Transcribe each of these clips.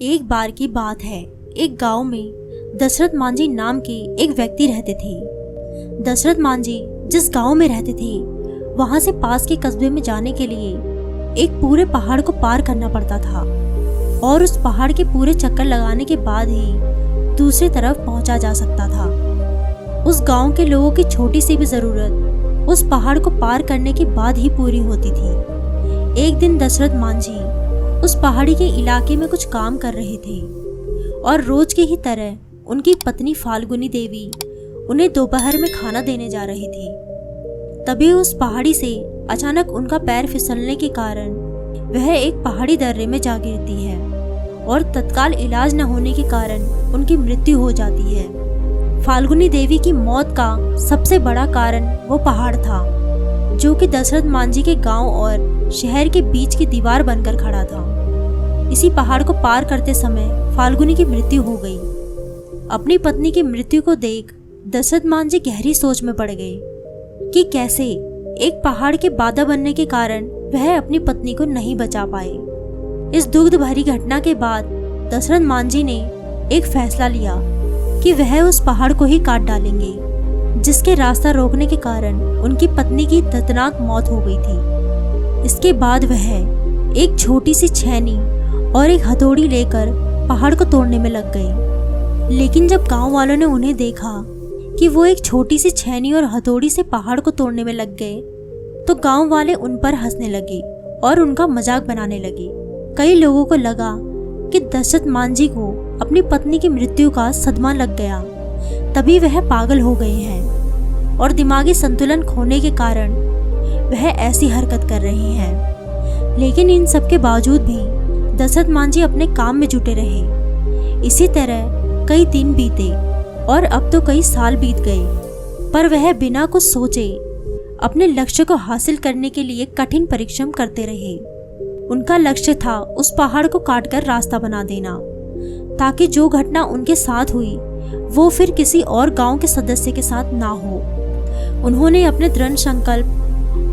एक बार की बात है, एक गांव में दशरथ मांझी नाम के एक व्यक्ति रहते थे। दशरथ मांझी जिस गांव में रहते थे वहां से पास के कस्बे में जाने के लिए एक पूरे पहाड़ को पार करना पड़ता था और उस पहाड़ के पूरे चक्कर लगाने के बाद ही दूसरी तरफ पहुंचा जा सकता था। उस गांव के लोगों की छोटी सी भी जरूरत उस पहाड़ को पार करने के बाद ही पूरी होती थी। एक दिन दशरथ मांझी उस पहाड़ी के इलाके में कुछ काम कर रहे थे और रोज की ही तरह उनकी पत्नी फाल्गुनी देवी उन्हें दोपहर में खाना देने जा रही थी। तभी उस पहाड़ी से अचानक उनका पैर फिसलने के कारण वह एक पहाड़ी दर्रे में जा गिरती है और तत्काल इलाज न होने के कारण उनकी मृत्यु हो जाती है। फाल्गुनी देवी की मौत का सबसे बड़ा कारण वो पहाड़ था जो कि दशरथ मांझी के गांव और शहर के बीच की दीवार बनकर खड़ा था। इसी पहाड़ को पार करते समय फाल्गुनी की मृत्यु हो गई। अपनी पत्नी की मृत्यु को देख दशरथ मांझी गहरी सोच में पड़ गए कि कैसे एक पहाड़ के बाधा बनने के कारण वह अपनी पत्नी को नहीं बचा पाए। इस दुग्ध भरी घटना के बाद दशरथ मांझी ने एक फैसला लिया कि वह उस पहाड़ को ही काट डालेंगे, जिसके रास्ता रोकने के कारण उनकी पत्नी की दर्दनाक मौत हो गई थी। इसके बाद वह एक छोटी सी छेनी और एक हथौड़ी लेकर पहाड़ को तोड़ने में लग गए। लेकिन जब गांव वालों ने उन्हें देखा कि वो एक छोटी सी छेनी और हथौड़ी से पहाड़ को तोड़ने में लग गए तो गांव वाले उन पर हंसने लगे और उनका मजाक बनाने लगे। कई लोगों को लगा कि दशरथ मांझी को अपनी पत्नी की मृत्यु का सदमा लग गया, तभी वह पागल हो गए हैं और दिमागी संतुलन खोने के कारण वह ऐसी हरकत कर रहे हैं। लेकिन इन सब के बावजूद भी दशरथ मांझी अपने काम में जुटे रहे। इसी तरह कई दिन बीते और अब तो कई साल बीत गए, पर वह बिना कुछ सोचे अपने लक्ष्य को हासिल करने के लिए कठिन परिश्रम करते रहे। उनका लक्ष्य था उस पहाड़ को काटकर रास्ता बना देना, ताकि जो घटना उनके साथ हुई वो फिर किसी और गांव के सदस्य के साथ ना हो। उन्होंने अपने दृढ़ संकल्प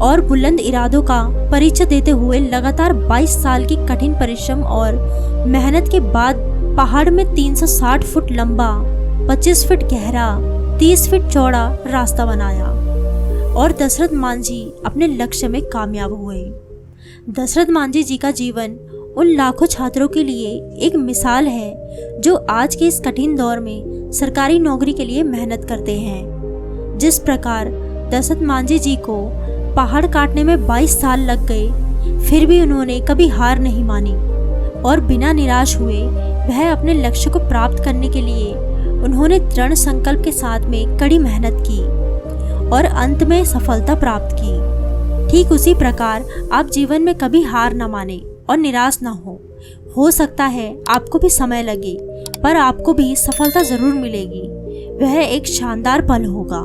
और बुलंद इरादों का परिचय देते हुए लगातार 22 साल की कठिन परिश्रम और मेहनत के बाद पहाड़ में 360 फुट लंबा, 25 फीट गहरा, 30 फीट चौड़ा रास्ता बनाया और दशरथ मांझी अपने लक्ष्य में कामयाब हुए। दशरथ मांझी जी का जीवन उन लाखों छात्रों के लिए एक मिसाल है जो आज के इस कठिन दौर में सरकारी नौकरी के लिए मेहनत करते हैं। जिस प्रकार दशरथ मांझी जी को पहाड़ काटने में 22 साल लग गए, फिर भी उन्होंने कभी हार नहीं मानी और बिना निराश हुए वह अपने लक्ष्य को प्राप्त करने के लिए उन्होंने दृढ़ संकल्प के साथ में कड़ी मेहनत की और अंत में सफलता प्राप्त की। ठीक उसी प्रकार आप जीवन में कभी हार न माने और निराश न हो सकता है आपको भी समय लगे, पर आपको भी सफलता जरूर मिलेगी। वह एक शानदार पल होगा।